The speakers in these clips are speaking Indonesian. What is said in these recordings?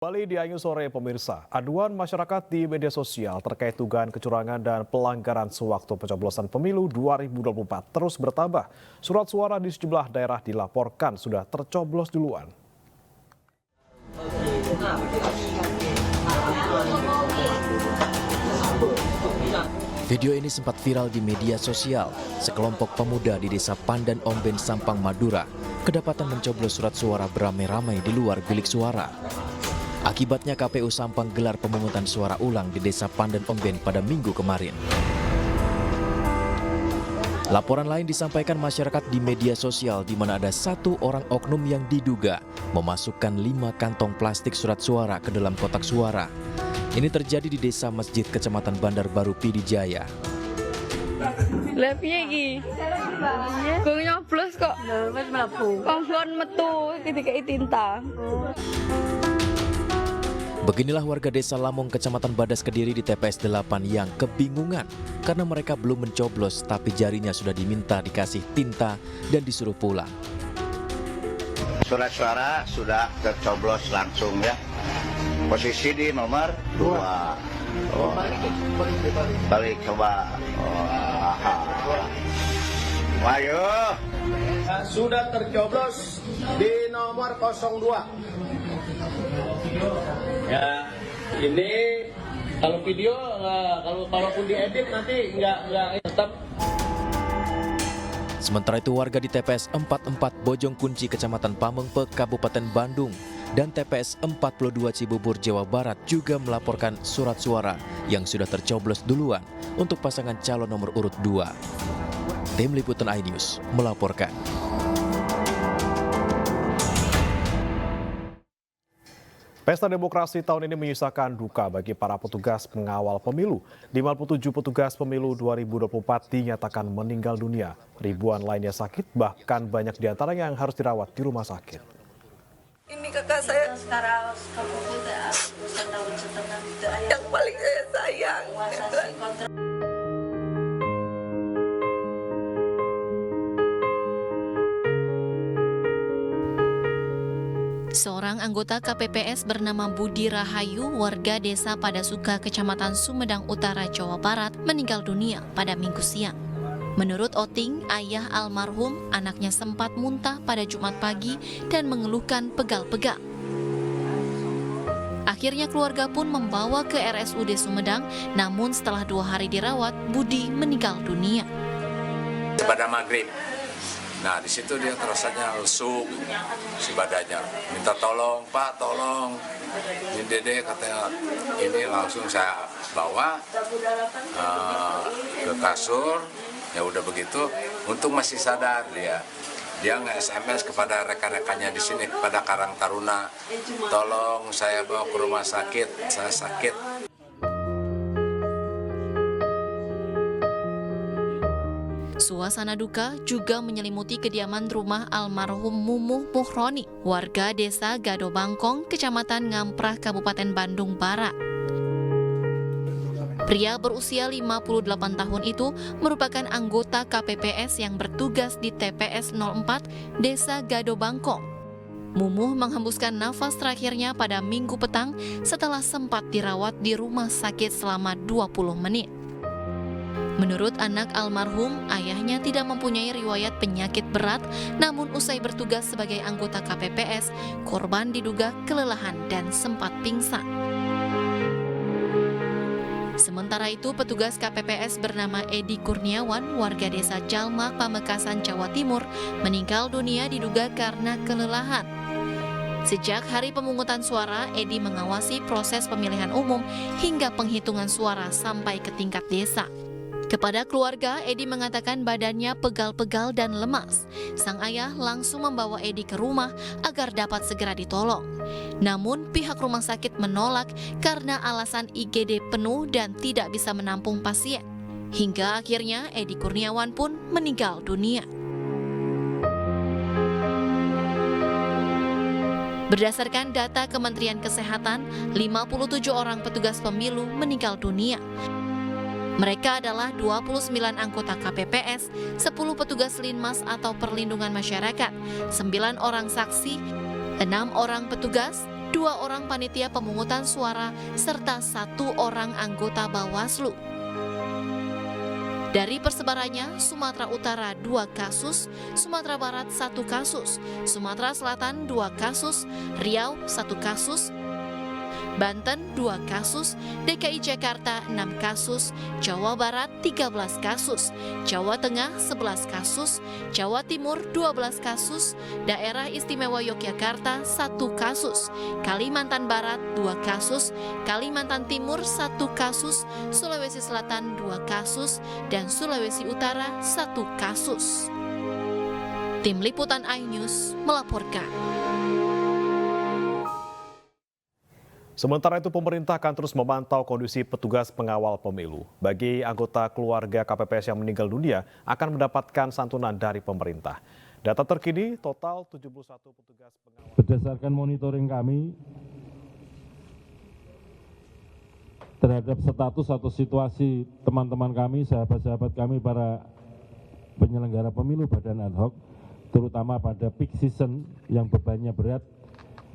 Kembali di Ayu Sore pemirsa, aduan masyarakat di media sosial terkait dugaan kecurangan dan pelanggaran sewaktu pencoblosan pemilu 2024 terus bertambah. Surat suara di sejumlah daerah dilaporkan sudah tercoblos duluan. Video ini sempat viral di media sosial. Sekelompok pemuda di desa Pandan Omben, Sampang, Madura kedapatan mencoblos surat suara beramai-ramai di luar bilik suara. Akibatnya KPU Sampang gelar pemungutan suara ulang di desa Pandan Omben pada Minggu kemarin. Laporan lain disampaikan masyarakat di media sosial di mana ada satu orang oknum yang diduga memasukkan 5 kantong plastik surat suara ke dalam kotak suara. Ini terjadi di desa Masjid Kecamatan Bandar Baru Pidijaya. Lah piye iki? Kok nyoblos kok wis mlebu. Kongkon metu ketika tinta. Beginilah warga desa Lamong, Kecamatan Badas, Kediri di TPS 8 yang kebingungan karena mereka belum mencoblos tapi jarinya sudah diminta dikasih tinta dan disuruh pulang. Surat suara sudah tercoblos langsung ya. Posisi di nomor 2. Oh. Balik coba. Ayo. Sudah tercoblos di nomor 02. Ya, ini kalau video kalaupun diedit nanti nggak tetap. Sementara itu warga di TPS 44 Bojong Kunci Kecamatan Pamengpe Kabupaten Bandung dan TPS 42 Cibubur Jawa Barat juga melaporkan surat suara yang sudah tercoblos duluan untuk pasangan calon nomor urut 2. Tim Liputan iNews melaporkan. Pesta demokrasi tahun ini menyisakan duka bagi para petugas pengawal pemilu. 57 petugas pemilu 2024 dinyatakan meninggal dunia. Ribuan lainnya sakit, bahkan banyak diantaranya yang harus dirawat di rumah sakit. Ini kakak saya yang paling saya sayang. Seorang anggota KPPS bernama Budi Rahayu, warga desa Padasuka, Kecamatan Sumedang Utara, Jawa Barat, meninggal dunia pada Minggu siang. Menurut Oting, ayah almarhum, anaknya sempat muntah pada Jumat pagi dan mengeluhkan pegal-pegal. Akhirnya keluarga pun membawa ke RSUD Sumedang, namun setelah 2 hari dirawat, Budi meninggal dunia. Pada maghrib. Nah, di situ dia terasanya lesu si badannya. Minta tolong, Pak, tolong. Ini Dede katanya, ini langsung saya bawa ke kasur. Ya udah begitu, untung masih sadar dia. Dia nge-SMS kepada rekan-rekannya di sini, kepada Karang Taruna. Tolong saya bawa ke rumah sakit, saya sakit. Suasana duka juga menyelimuti kediaman rumah almarhum Mumuh Muhroni, warga desa Gado Bangkong, Kecamatan Ngamprah, Kabupaten Bandung Barat. Pria berusia 58 tahun itu merupakan anggota KPPS yang bertugas di TPS 04 Desa Gado Bangkong. Mumuh menghembuskan nafas terakhirnya pada Minggu petang setelah sempat dirawat di rumah sakit selama 20 menit. Menurut anak almarhum, ayahnya tidak mempunyai riwayat penyakit berat, namun usai bertugas sebagai anggota KPPS, korban diduga kelelahan dan sempat pingsan. Sementara itu, petugas KPPS bernama Edi Kurniawan, warga desa Jalmak, Pamekasan, Jawa Timur, meninggal dunia diduga karena kelelahan. Sejak hari pemungutan suara, Edi mengawasi proses pemilihan umum hingga penghitungan suara sampai ke tingkat desa. Kepada keluarga, Edi mengatakan badannya pegal-pegal dan lemas. Sang ayah langsung membawa Edi ke rumah agar dapat segera ditolong. Namun pihak rumah sakit menolak karena alasan IGD penuh dan tidak bisa menampung pasien. Hingga akhirnya Edi Kurniawan pun meninggal dunia. Berdasarkan data Kementerian Kesehatan, 57 orang petugas pemilu meninggal dunia. Mereka adalah 29 anggota KPPS, 10 petugas Linmas atau Perlindungan Masyarakat, 9 orang saksi, 6 orang petugas, 2 orang panitia pemungutan suara, serta 1 orang anggota Bawaslu. Dari persebarannya, Sumatera Utara 2 kasus, Sumatera Barat 1 kasus, Sumatera Selatan 2 kasus, Riau 1 kasus, Banten 2 kasus, DKI Jakarta 6 kasus, Jawa Barat 13 kasus, Jawa Tengah 11 kasus, Jawa Timur 12 kasus, Daerah Istimewa Yogyakarta 1 kasus, Kalimantan Barat 2 kasus, Kalimantan Timur 1 kasus, Sulawesi Selatan 2 kasus, dan Sulawesi Utara 1 kasus. Tim Liputan iNews melaporkan. Sementara itu pemerintah akan terus memantau kondisi petugas pengawal pemilu. Bagi anggota keluarga KPPS yang meninggal dunia akan mendapatkan santunan dari pemerintah. Data terkini total 71 petugas pengawal. Berdasarkan monitoring kami terhadap status atau situasi teman-teman kami, sahabat-sahabat kami para penyelenggara pemilu badan ad hoc, terutama pada peak season yang bebannya berat,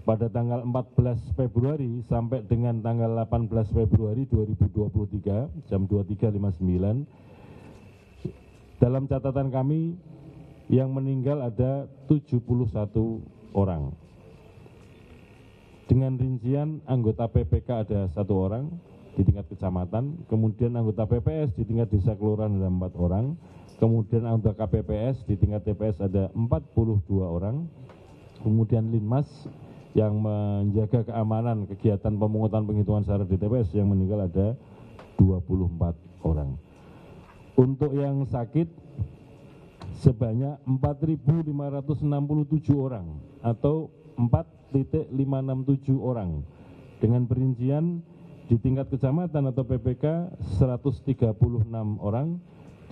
pada tanggal 14 Februari sampai dengan tanggal 18 Februari 2023 jam 23.59. Dalam catatan kami yang meninggal ada 71 orang. Dengan rincian anggota PPK ada 1 orang di tingkat kecamatan, kemudian anggota PPS di tingkat desa kelurahan ada 4 orang, kemudian anggota KPPS di tingkat TPS ada 42 orang, kemudian Linmas yang menjaga keamanan kegiatan pemungutan penghitungan suara di TPS yang meninggal ada 24 orang. Untuk yang sakit sebanyak 4.567 orang atau 4,567 orang. Dengan perincian di tingkat kecamatan atau PPK 136 orang,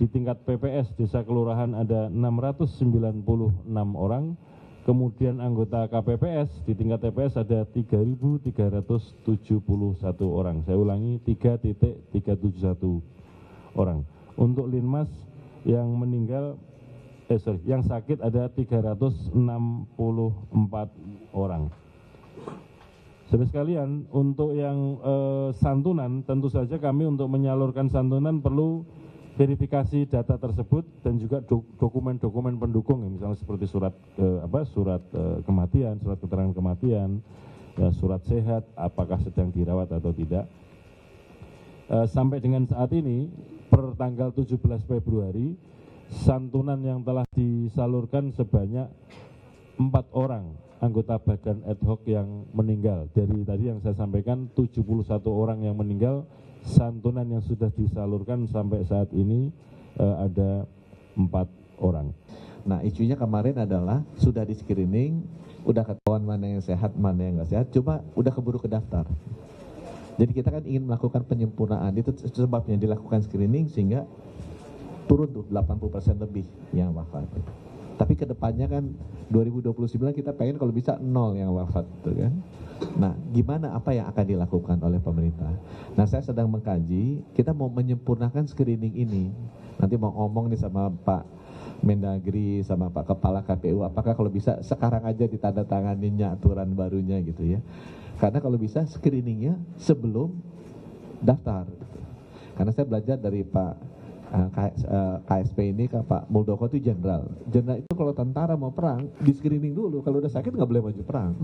di tingkat PPS desa kelurahan ada 696 orang, kemudian anggota KPPS di tingkat TPS ada 3.371 orang. Saya ulangi, 3.371 orang. Untuk Linmas yang meninggal, yang sakit ada 364 orang. Saudara sekalian, untuk yang santunan, tentu saja kami untuk menyalurkan santunan perlu verifikasi data tersebut dan juga dokumen-dokumen pendukung, misalnya seperti surat kematian, surat keterangan kematian, ya, surat sehat, apakah sedang dirawat atau tidak. Sampai dengan saat ini, per tanggal 17 Februari, santunan yang telah disalurkan sebanyak 4 orang anggota badan ad hoc yang meninggal. Dari tadi yang saya sampaikan, 71 orang yang meninggal, santunan yang sudah disalurkan sampai saat ini ada 4 orang. Nah, isunya kemarin adalah sudah di screening, udah ketahuan mana yang sehat, mana yang nggak sehat, cuma udah keburu ke daftar. Jadi kita kan ingin melakukan penyempurnaan, itu sebabnya dilakukan screening sehingga turun tuh 80% lebih yang wafat. Tapi kedepannya kan 2029 kita pengen kalau bisa 0 yang wafat, gitu kan. Nah, gimana, apa yang akan dilakukan oleh pemerintah? Nah, saya sedang mengkaji, kita mau menyempurnakan screening ini. Nanti mau ngomong nih sama Pak Mendagri, sama Pak Kepala KPU, apakah kalau bisa sekarang aja ditandatanganinya aturan barunya gitu ya. Karena kalau bisa screeningnya sebelum daftar. Gitu. Karena saya belajar dari Pak KSP ini ke Pak Muldoko itu jenderal. Jenderal itu kalau tentara mau perang di screening dulu, kalau udah sakit nggak boleh maju perang.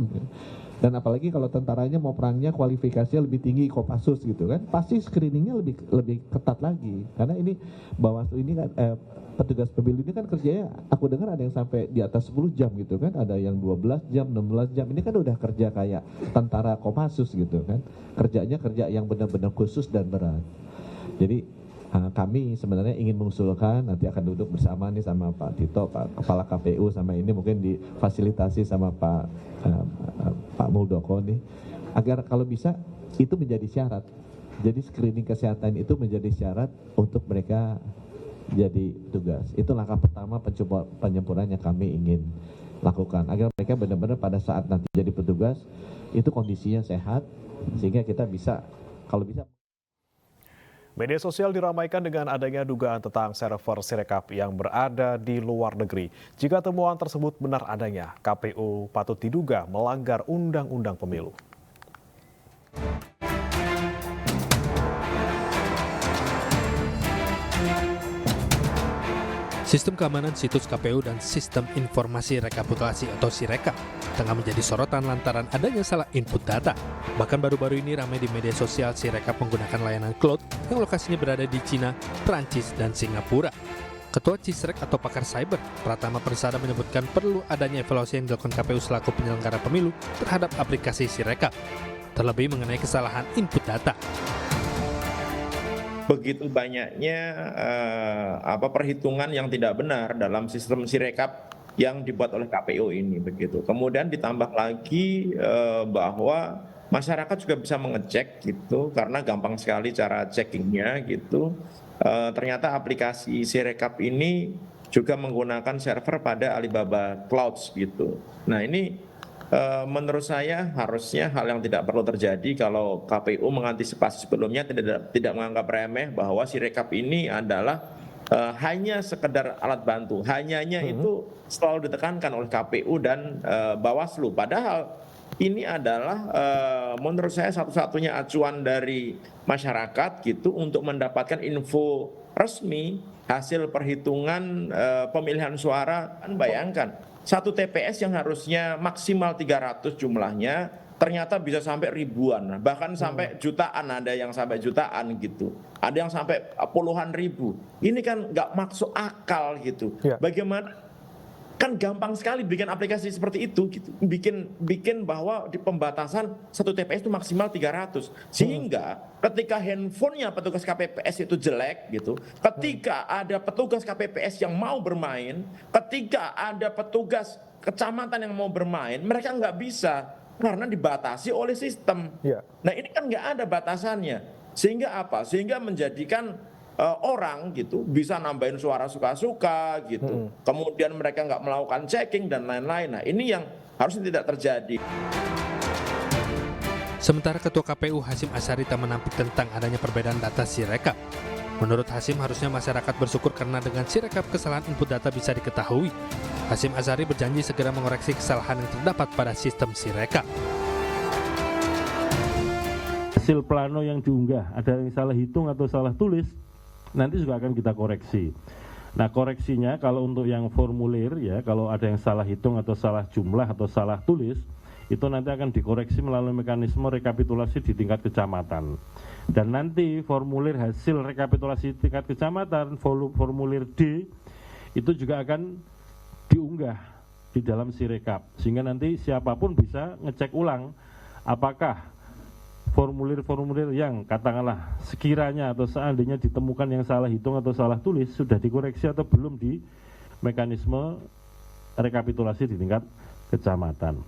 Dan apalagi kalau tentaranya mau perangnya kualifikasinya lebih tinggi Kopassus gitu kan, pasti screeningnya lebih ketat lagi. Karena ini Bawaslu ini kan petugas pemilu ini kan kerjanya, aku dengar ada yang sampai di atas 10 jam gitu kan, ada yang 12 jam, 16 jam. Ini kan udah kerja kayak tentara Kopassus gitu kan. Kerjanya kerja yang benar-benar khusus dan berat. Jadi kami sebenarnya ingin mengusulkan, nanti akan duduk bersama nih sama Pak Tito, Pak Kepala KPU, sama ini mungkin difasilitasi sama Pak Muldoko nih, agar kalau bisa itu menjadi syarat. Jadi screening kesehatan itu menjadi syarat untuk mereka jadi petugas. Itu langkah pertama penyempurnaan yang kami ingin lakukan, agar mereka benar-benar pada saat nanti jadi petugas itu kondisinya sehat, sehingga kita bisa, kalau bisa. Media sosial diramaikan dengan adanya dugaan tentang server Sirekap yang berada di luar negeri. Jika temuan tersebut benar adanya, KPU patut diduga melanggar Undang-Undang Pemilu. Sistem keamanan situs KPU dan sistem informasi rekapitulasi atau Sirekap tengah menjadi sorotan lantaran adanya salah input data. Bahkan baru-baru ini ramai di media sosial Sirekap menggunakan layanan cloud yang lokasinya berada di Cina, Perancis, dan Singapura. Ketua Cisrek atau pakar cyber, Pratama Persada menyebutkan perlu adanya evaluasi yang dilakukan KPU selaku penyelenggara pemilu terhadap aplikasi Sirekap, terlebih mengenai kesalahan input data. Begitu banyaknya perhitungan yang tidak benar dalam sistem Sirekap yang dibuat oleh KPU ini begitu. Kemudian ditambah lagi bahwa masyarakat juga bisa mengecek gitu karena gampang sekali cara checkingnya gitu. Ternyata aplikasi Sirekap ini juga menggunakan server pada Alibaba Clouds gitu. Nah ini menurut saya harusnya hal yang tidak perlu terjadi kalau KPU mengantisipasi sebelumnya, tidak menganggap remeh bahwa Sirekap ini adalah hanya sekedar alat bantu. Hanyanya itu selalu ditekankan oleh KPU dan Bawaslu. Padahal ini adalah menurut saya satu-satunya acuan dari masyarakat gitu untuk mendapatkan info resmi hasil perhitungan pemilihan suara. Kan bayangkan satu TPS yang harusnya maksimal 300 jumlahnya ternyata bisa sampai ribuan, bahkan sampai jutaan, ada yang sampai jutaan gitu, ada yang sampai puluhan ribu. Ini kan nggak masuk akal gitu. Bagaimana? Kan gampang sekali bikin aplikasi seperti itu gitu. Bikin bahwa di pembatasan satu TPS itu maksimal 300. Sehingga ketika handphonenya petugas KPPS itu jelek gitu, ketika ada petugas KPPS yang mau bermain, ketika ada petugas kecamatan yang mau bermain, mereka nggak bisa karena dibatasi oleh sistem. Nah ini kan nggak ada batasannya. Sehingga apa? Sehingga menjadikan orang gitu bisa nambahin suara suka-suka gitu. Kemudian mereka nggak melakukan checking dan lain-lain. Nah ini yang harusnya tidak terjadi. Sementara Ketua KPU Hasyim Asyari tak menampik tentang adanya perbedaan data Sirekap. Menurut Hasyim harusnya masyarakat bersyukur karena dengan Sirekap kesalahan input data bisa diketahui. Hasyim Asyari berjanji segera mengoreksi kesalahan yang terdapat pada sistem Sirekap. Hasil plano yang diunggah ada yang salah hitung atau salah tulis, nanti juga akan kita koreksi. Nah koreksinya kalau untuk yang formulir ya, kalau ada yang salah hitung atau salah jumlah atau salah tulis, itu nanti akan dikoreksi melalui mekanisme rekapitulasi di tingkat kecamatan. Dan nanti formulir hasil rekapitulasi tingkat kecamatan, formulir D, itu juga akan diunggah di dalam Sirekap. Sehingga nanti siapapun bisa ngecek ulang apakah formulir-formulir yang katakanlah sekiranya atau seandainya ditemukan yang salah hitung atau salah tulis sudah dikoreksi atau belum di mekanisme rekapitulasi di tingkat kecamatan.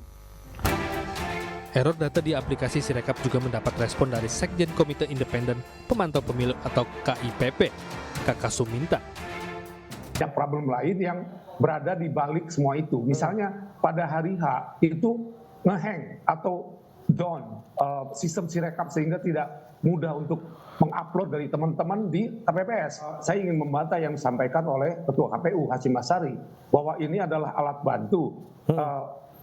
Error data di aplikasi Sirekap juga mendapat respon dari Sekjen Komite Independen Pemantau Pemilu atau KIPP, Kakak Suminta. Yang problem lain yang berada di balik semua itu, misalnya pada hari H itu ngehang atau down sistem Sirekap sehingga tidak mudah untuk mengupload dari teman-teman di KPPS. Saya ingin membantah yang disampaikan oleh Ketua KPU Hasyim Asyari bahwa ini adalah alat bantu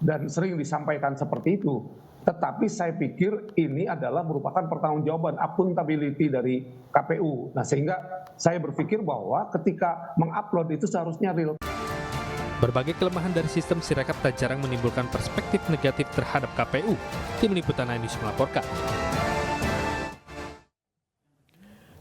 dan sering disampaikan seperti itu. Tetapi saya pikir ini adalah merupakan pertanggungjawaban accountability dari KPU. Nah sehingga saya berpikir bahwa ketika mengupload itu seharusnya real. Berbagai kelemahan dari sistem Sirekap tak jarang menimbulkan perspektif negatif terhadap KPU. Tim Liputan News melaporkan.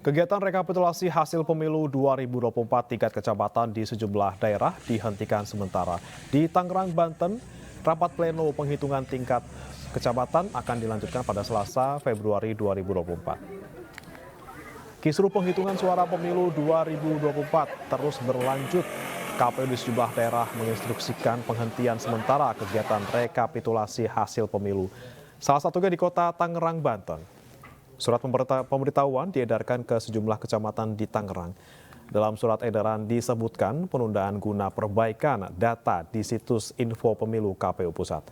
Kegiatan rekapitulasi hasil pemilu 2024 tingkat kecamatan di sejumlah daerah dihentikan sementara. Di Tangerang, Banten, rapat pleno penghitungan tingkat kecamatan akan dilanjutkan pada Selasa, Februari 2024. Kisruh penghitungan suara pemilu 2024 terus berlanjut. KPU di sejumlah daerah menginstruksikan penghentian sementara kegiatan rekapitulasi hasil pemilu. Salah satunya di kota Tangerang, Banten. Surat pemberitahuan diedarkan ke sejumlah kecamatan di Tangerang. Dalam surat edaran disebutkan penundaan guna perbaikan data di situs info pemilu KPU Pusat.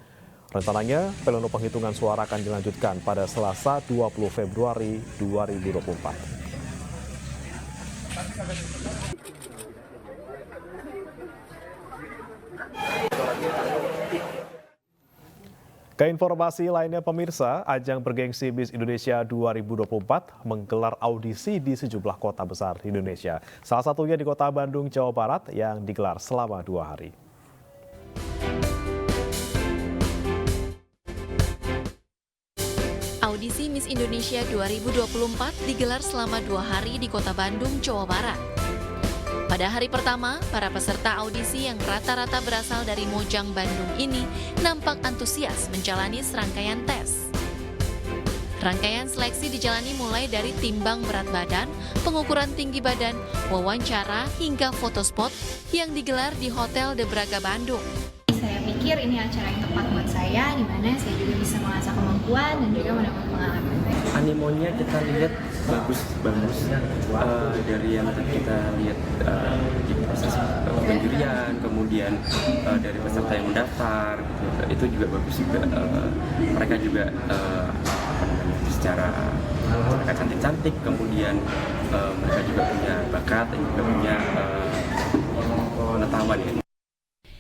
Rencananya, pleno penghitungan suara akan dilanjutkan pada Selasa 20 Februari 2024. Keinformasi lainnya pemirsa, ajang bergengsi Miss Indonesia 2024 menggelar audisi di sejumlah kota besar di Indonesia. Salah satunya di kota Bandung, Jawa Barat yang digelar selama 2 hari. Audisi Miss Indonesia 2024 digelar selama 2 hari di kota Bandung, Jawa Barat. Pada hari pertama, para peserta audisi yang rata-rata berasal dari Mojang, Bandung ini nampak antusias menjalani serangkaian tes. Rangkaian seleksi dijalani mulai dari timbang berat badan, pengukuran tinggi badan, wawancara, hingga foto spot yang digelar di Hotel De Braga, Bandung. Saya pikir ini acara yang tepat buat saya, di mana saya juga bisa mengasah kemampuan dan juga mendapat pengalaman. Animonya kita lihat bagus dari yang kita lihat di proses penjurian, kemudian dari peserta yang mendaftar, itu juga bagus juga. Mereka juga secara cantik-cantik, kemudian mereka juga punya bakat dan juga punya pengetahuan ya.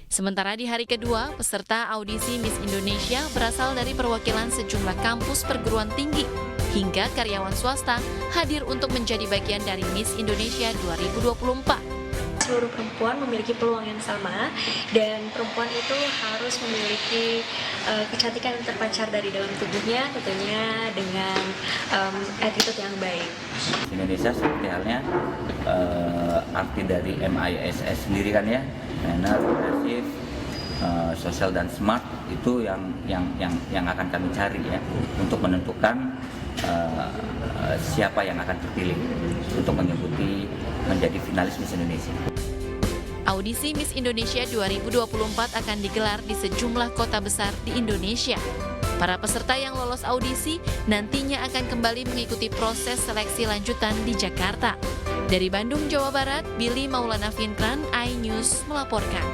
Sementara di hari kedua, peserta audisi Miss Indonesia berasal dari perwakilan sejumlah kampus perguruan tinggi hingga karyawan swasta hadir untuk menjadi bagian dari Miss Indonesia 2024. Seluruh perempuan memiliki peluang yang sama dan perempuan itu harus memiliki kecantikan yang terpancar dari dalam tubuhnya, tentunya dengan attitude yang baik. Indonesia seperti halnya arti dari MISS sendiri kan ya, manner, progresif, sosial dan smart, itu yang akan kami cari ya untuk menentukan siapa yang akan terpilih untuk mengikuti menjadi finalis Miss Indonesia. Audisi Miss Indonesia 2024 akan digelar di sejumlah kota besar di Indonesia. Para peserta yang lolos audisi nantinya akan kembali mengikuti proses seleksi lanjutan di Jakarta. Dari Bandung, Jawa Barat, Billy Maulana Finkran, iNews melaporkan.